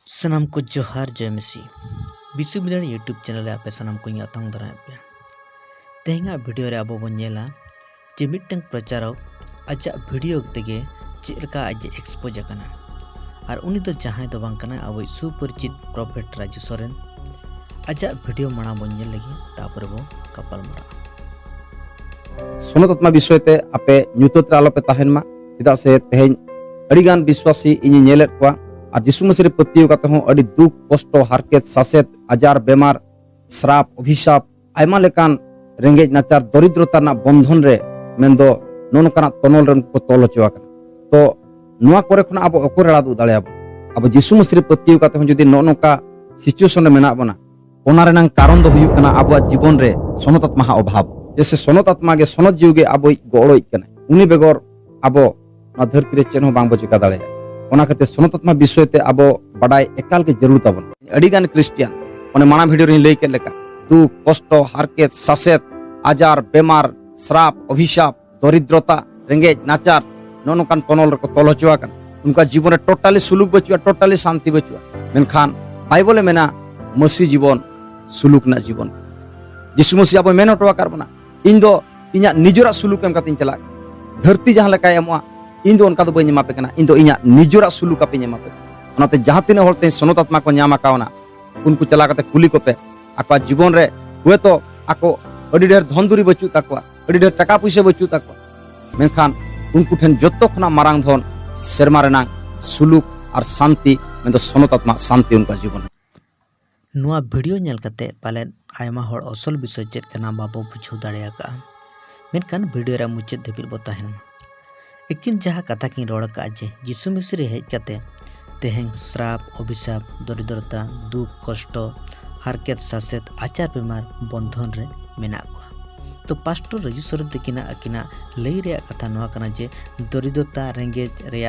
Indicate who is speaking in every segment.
Speaker 1: सनम को जोहार जय मसी विश्वविद्यालय यूट्यूब चैनल आप सनम को आतंग दारा पे तेहंगा वीडियो रे अब बन नेला जे मिटंग प्रचारक आजा वीडियो तेगे चेलका आज एक्सपोज आकना और उनी तो जहां दो बांग कना अब सुपरिचित प्रॉफिट राजू सोरेन आजा वीडियो माना बन नेल लगी तापर बो कपाल मरा
Speaker 2: सोनतात्मा विषयते आपे ᱧᱩᱛᱟᱹᱛ ᱨᱮ ᱟᱞᱚᱯᱮ ᱛᱟᱦᱮᱱ ᱢᱟ ᱪᱮᱫᱟᱜ ᱥᱮ ᱛᱮᱦᱮᱧ ᱟᱹᱰᱤᱜᱟᱱ ᱵᱤᱥᱣᱟᱥী ᱤᱧ ᱧᱮᱞᱮᱫ ᱠᱚᱣᱟ ᱟᱨ ᱡᱤᱥᱩ ᱢᱟᱹᱥᱤ ᱨᱮ ᱯᱟᱹᱛᱭᱟᱹᱣ ᱠᱟᱛᱮ ᱦᱚᱸ ᱟᱹᱰᱤ ᱫᱩᱠ ᱠᱚᱥᱴᱚ ᱦᱟᱨᱠᱮᱛ ᱥᱟᱥᱮᱛ ᱟᱡᱟᱨ ᱵᱮᱢᱟᱨ ᱥᱨᱟᱯ ᱚᱵᱷᱤᱥᱟᱯ ᱟᱭᱢᱟ ᱞᱮᱠᱟᱱ ᱨᱮᱸᱜᱮᱡ ᱱᱟᱪᱟᱨ ᱫᱚᱨᱤᱫᱨᱚᱛᱟ ᱨᱮᱱᱟᱜ ᱵᱚᱱᱫᱷᱚᱱ ᱨᱮ ᱢᱮᱱᱫᱚ ᱱᱚᱝᱠᱟᱱᱟᱜ ᱛᱚᱱᱚᱞ ᱨᱮᱱ ᱠᱚ ᱛᱚᱞ ᱦᱚᱪᱚ ᱟᱠᱟᱱᱟ ᱛᱚ ᱱᱚᱣᱟ ᱠᱚᱨᱮ ᱠᱷᱚᱱ ᱟᱵᱚ ᱚᱠᱚᱭ ᱨᱟᱲᱟ ᱫᱩᱜ ᱫᱟᱲᱮᱭᱟᱵᱚ ᱟᱵᱚ ᱡᱤᱥᱩ ᱢᱟᱹᱥᱤ ᱨᱮ ᱯᱟᱹᱛᱭᱟᱹᱣ ᱠᱟᱛᱮ ᱦᱚᱸ ᱡᱩᱫᱤ ᱱᱚᱝᱠᱟ सिचुएशन रे मेना बना ओना रेनांग कारण दो हुयुग कना आबो जीवन रे सोनतात्मा अभाव जैसे सोनतात्मा गे सोनत जीव गे आबो गोड़ोई कना उनी बेगर आबो ना धरती रे चेन हो बांग बचिका दाड़े ओना खातिर सोनतात्मा विषय ते आबो बडाय एकाल के जरूर ताबन अडिगान क्रिश्चियन ओने माना वीडियो रे लई के लेका दुख कष्ट हारकेत सासेत आजार बेमार श्राप अभिशाप दरिद्रता रेंगेज नाचार नोनोकान तनल रे को तल हचुआ कना उनका जीवन रे टोटली सुलुक बचुआ टोटली शांति बचुआ मेनखान बाइबल मेना मसी जीवन सुलुक ना जीवन जिसु मसी अब मेन हटवा कर बना इन दो इना निजोरा सुलुक एम कातिन चला धरती जहां लेका एमवा इन दो उनका दो बई मापे कना इन दो इना निजोरा सुलुक आपे मापे ओनाते जहां तिने होलते सोनतात्मा को न्यामा कावना उनको चला कते कुली को पे आका जीवन रे हुए तो आको अडी ढेर धनदुरी बचु ताकवा अडी ढेर टाका पैसा बचु ताकवा मेनखान उनको ठेन जत्तो खना मारांग धन शर्मा रेना सुलुक और शांति मेन सोनतात्मा शांति उनका जीवन
Speaker 1: नुआ वीडियो नेल कते पाले आयमा होड़ असल विषय चेत कना बाबो बुझाव दाड़ेया का मेनकान वीडियो रे मुचाद धबिर बो ताहेन एकिन जहा कथा किन रोड़ का जे यीशु मसीह रे हेज कते तेहें श्राप अभिशाप दरिद्रता दुख कष्ट हारकेत सासेत आचार बेमार बंधन रे मेना को तो पास्टर रजिस्टर देखिना अकिना लई रे कथा नुआ कना जे दरिद्रता रेंगेज रे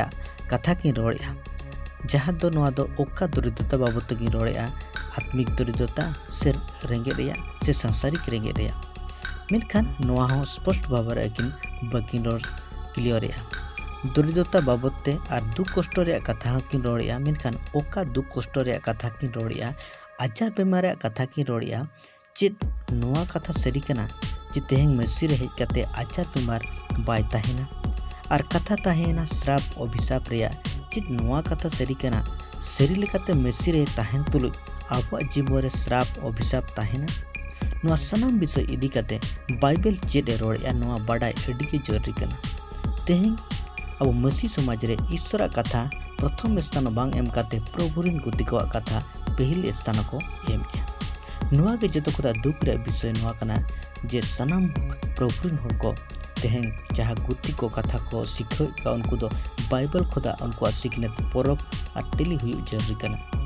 Speaker 1: कथा किन रोड़या जहाँ दो नवा दो ओका दरिद्रता बाबत की रोड़ेया आत्मिक दरिद्रता से रेंगे रेया से सांसारिक रेंगे रेया मेनखान नवा हो स्पष्ट भाव रे किन बकिन रोड क्लियर रेया दरिद्रता बाबत ते आर दुख कष्ट रे कथा किन रोड़ेया मेनखान ओका दुख कष्ट रे कथा किन रोड़ेया आचार बेमार रे कथा किन रोड़ेया चेत नवा कथा सरी कना जे तेहें मसी रे हेज कते आचार बेमार बाय ताहेना और कथा ताहेना श्राप अभिशाप रेया चित नवा कथा सरी कना सरी लेकाते मेसी रे ताहेन तुलु आबो जीवन रे श्राप अभिशाप ताहेना नवा सनम विषय इदी कते बाइबल चेड रोड़या नवा बडाय अडी के जरूरी कना तेहें अब मसी समाज रे ईश्वर कथा प्रथम स्थान बांग एम काते प्रभु रिन गुति को कथा पहले स्थान को एम या नवा के जतो खुदा दुख रे विषय नवा कना जे सनम प्रभु रिन होड़ को तेहें जहाँ गुति को कथा को शिखो का उनको दो बाइबल खुदा उनको सिखने परब और टेली हुई जरूरी कना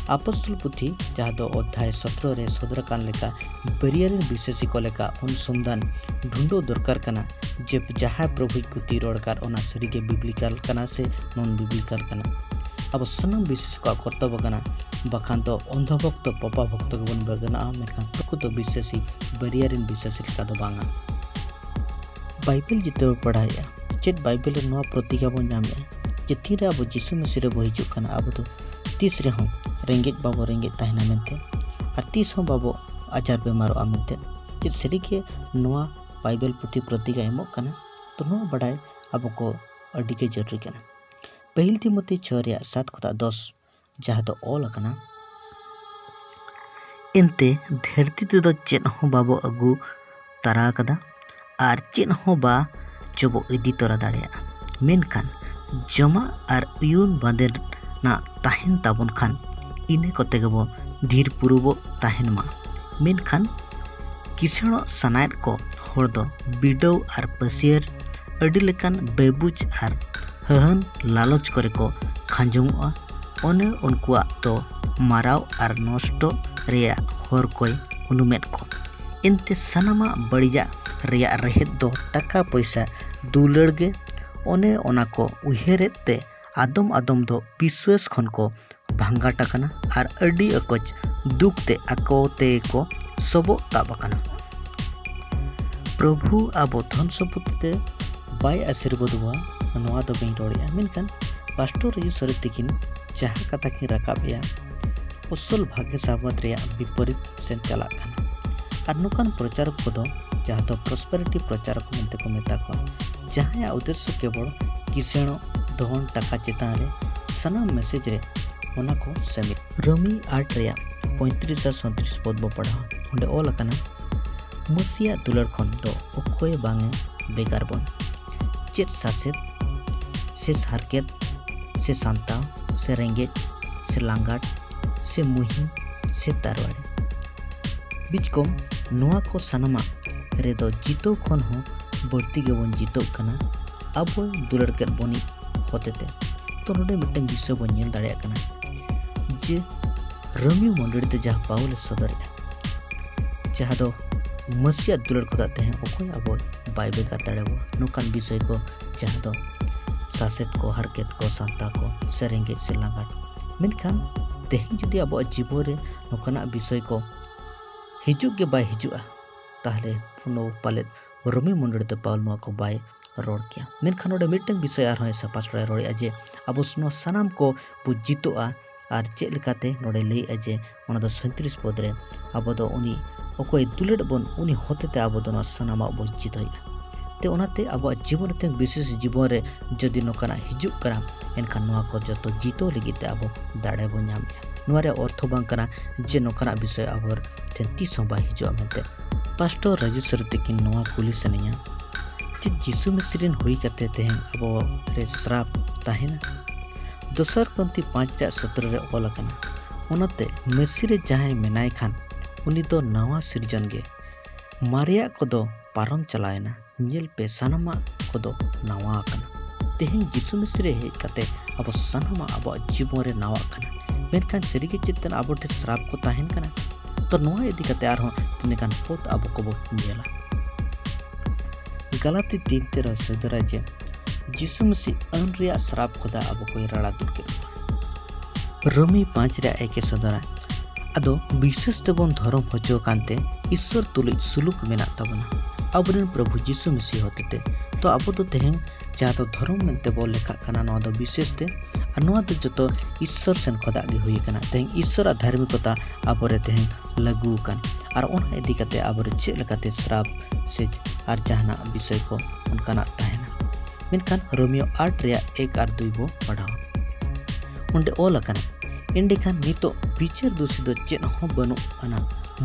Speaker 1: अपस्तल पुथी जहाँ दो अध्याय 17 रे सदर कान लेका बरियारिन विशेषी को लेका अनुसंधान ढूंढो दरकार कना जे जहाँ प्रभु गुति रोड़कार ओना सरी के बिब्लिकल कना से नॉन बिब्लिकल कना अब सनम विशेष को कर्तव्य कना बखान तो अंधभक्त पपा भक्त को बन बगना मेखान तो तो विशेषी बरियारिन विशेषी का दो बांगा बाइबल जिते पढ़ाया चेत बाइबल नुआ प्रतिज्ञा बन नामे जे तीरे अब यीशु मसीह रे बहिजु कना अब तो तीस रे हो रेंगेज बाबो रेंगेज ताहना मेनते और तीस हो बाबो आचार बेमारो आमेते जे सरी के नुआ बाइबल पुथी प्रतिज्ञा एमो कना तो नुआ बडाय अब को अडी के जरूरी कना पहिल तिमोथी 6:7-10 जहाँ तो ऑल कना इनते धरती ते दो चेन हो बाबो अगु तारा कदा और चेन हो बा चबो इदी तोरा दाड़िया मेनखान जमा और यून बांधे ना ताहेन ताबन खान इने कते गबो धीर पुरुबो ताहेन मा मेनखान किसण सनायत को होड़ दो बिडव और पसियर अडी लेकान बेबुज और हहन लालच करे को खांजोंगआ ओने उनकुआ तो माराव और नष्ट रेया होर कोई उनुमेट को इनते सनामा बड़िया रेया रहेत दो टाका पैसा दुलड़ गे ओने ओना को उहेरेत ते आदम आदम दो विश्वास खन को भांगा टाकना और अडी अकच दुख ते आको ते को सबो ताबकना प्रभु अब धन सम्पत्ति ते बाय आशीर्वाद हुआ नवा दो बई रोड़िया मेनखान पास्टर रजू सोरेन तकिन जहाँ कथा किन राकाबेया असल भाग्य साबत रे विपरीत सेन चला और नुकान प्रचारक को जहाँ तो प्रॉस्पेरिटी प्रचारक मनते को मेता को जहाँ उद्देश्य केवल किसेण धन टाका चेतान रे सनाम मैसेज रे ओना को सेमी रोमी 8 रे 35 और 37 पद बो पढ़ा उंडे ऑल अकना मुसिया दुलर खन दो ओकोय बांगे बेगार बन चेत सासेत से हारकेत से सांता से रेंगेज से लांगाट से मुहिम से तारवाड़े बीचकम नुआ को सनमा रेदो जीतो खन हो बढ़ती गेबन जीतो कना अब दुलड़ के बनी होतेते तो नोडे मिटन विषय बन नेल दाड़े कना जे रोमियो मंडली ते जहाँ पाउल सदरिया जहाँ दो मसिया दुलड़ को दाते हैं ओकोय अब बाय बेकार दाड़ेबो नुकान विषय को जहाँ दो सासेत को हरकेत को सांता को सेरेंगे से लांगाट मेनखान तेहन जुदी अब जीवन रे नोकाना विषय को हिजुग के बाय हिजुआ ताहले पुनो पाले रोमी मंडली ते पाउल नुआ को बाय रोड किया मेनखान नोडे मिटन विषय आर है पास्टर रोड़े जे अब सानाम को बु जितोआ और चेक लेकाते नोडे लई जे ओना दो 37 पद रे अब दो उनी ओकोय दुलड़ बन उनी होतेते अब दो सानामा बो जितोया ते ओनाते अब जीवन ते विशेष जीवन रे जदि नोकाना हिजुग करा एनखान नुआ को जतो जीतो लगिते अब दाड़े बो नाम नुआरे अर्थ बांग करा जे नोकाना विषय अब तेंती संबा हिजुआ मेते पास्टर रजिस्टर तकिन नुआ कुली सनिया जे यीशु मसीह हुई कते तेहन अब रे श्राप ताहेना दोसर कंती 5 रे 17 रे ऑल कना ओनाते मसीह रे जहां मेनाय खान उनी दो नवा सृजन गे मारिया को पारम चलायना नेल पे सनमा को नवा कना तेहन यीशु मसीह रे हेज कते अब सनमा अब जीवन रे नवा कना मेनखान सरीगे चेतन अब ठे श्राप को ताहेन कना तो नवा इदी कते आर हो तिनेकान पोत अब को नेला गलाती 3:13 सदरा जे यीशु मसीह अन रिया श्राप खुदा अब कोई रड़ा दूर के रोमी 5 रे 1 सदरा अदो विशेष तेबन धर्म हजो कांते ईश्वर तुलि सुलुक मेना तबना अबरेन प्रभु यीशु मसीह होते तो अब तो तेहन जहाँ तो धर्म मेनते बो लेखा कना नवा दो विशेष ते और नवा दो जतो ईश्वर सेन खदा गे हुई कना तेहन ईश्वर धार्मिकता अबरे तेहन लागू कन और ओना इदी कते अबरे चे लेकाते श्राप से और जहाना विषय को उनकाना ताहेना मेनखान रोमियो 8 रे 1 और 2 बो पढ़ाओ उंडे ऑल कना इंडेखान नितो बिचार दोषी दो चेन हो बनु अना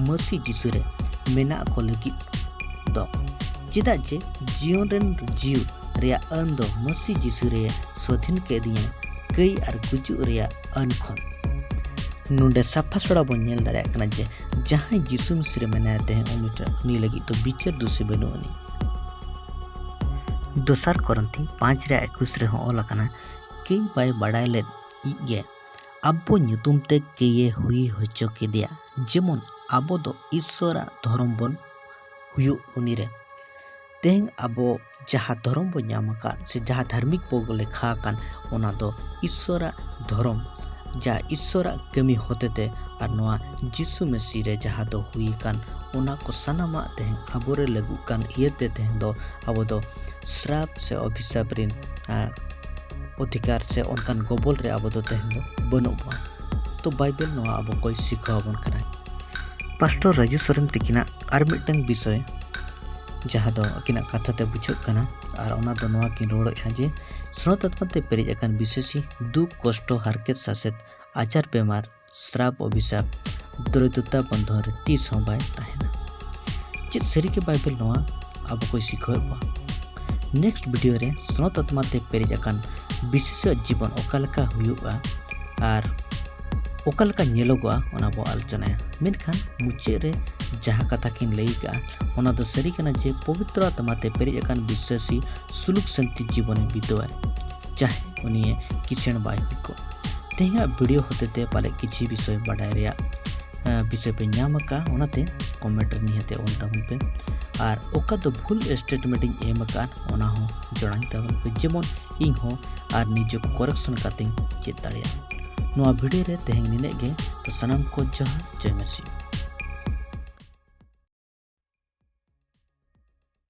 Speaker 1: मसी जिसु रे मेना को लगी दो चिदा जे जीवन रेन जीव रे अन दो मसी जिसु रे स्वाधीन के दिया कई और गुजु रे अन खन नुंडे साफा सड़ा बन नेल दाड़े कना जे जहां यीशु मसीह मेनाते हैं उनी लगी तो बिचार दोषी बनु अनी दोसर करंती 5 रे 21 रे हो ऑल कना कई बाय बाडाय ले इगे अबो ᱧᱩᱛᱩᱢ ते केये हुई होचो के दिया जेमन अबो दो ईश्वरा धर्म बन हुयु उनी रे तेहन अबो जहाँ धर्म बो नाम का से जहाँ धार्मिक बो लेखा कान ओना दो ईश्वरा धर्म जा ईश्वरा कमी होते ते और नवा यीशु मसीह रे जहाँ दो हुई कान ओना को सनामा तेहन अबो रे लगु कान इयते तेहन दो अबो दो श्राप से अभिशाप रिन अधिकार से उनकान गोबल रे अब दो तेहन दो बनुबा तो बाइबल नवा अब कोई सिखावन कना पास्टर राजू सोरेन तकिना आर मिटंग विषय जहाँ दो अकिना कथा ते बुझुक कना और ओना दो नवा किन रोड़ जे स्रोत आत्माते पेरिज अकान विशेषी दुख कष्ट हारकेत सासेत आचार बेमार श्राप अभिशाप दरिद्रता बंधन रे तीस बाय ताहेना चे सरी के बाइबल नवा अब कोई सिखाबा नेक्स्ट वीडियो रे स्रोत आत्माते पेरिज अकान विशेष जीवन ओकालका हुयुआ और ओकालका नेलोगा ओना बो आलोचनाया मेनखान मुचे रे जहाँ कथा किन लईका ओना दो सरी कना जे पवित्र आत्माते पेरिज अकान विश्वासी सुलुक शांति जीवन बितोआ चाहे उनिए किसेन बाय हुइको तेहा वीडियो होते ते पाले किछि विषय बाडाय रेया विषय पे नामका ओनाते कमेंट रे निहते ओन ताबन पे और ओका दो भूल स्टेटमेंट एम कान ओना हो जणाई ताबन पे जेमन इन हो और निजो करेक्शन काते चेत दाड़िया नुआ वीडियो रे तेहंग निने गे तो सनाम को जय मसीह।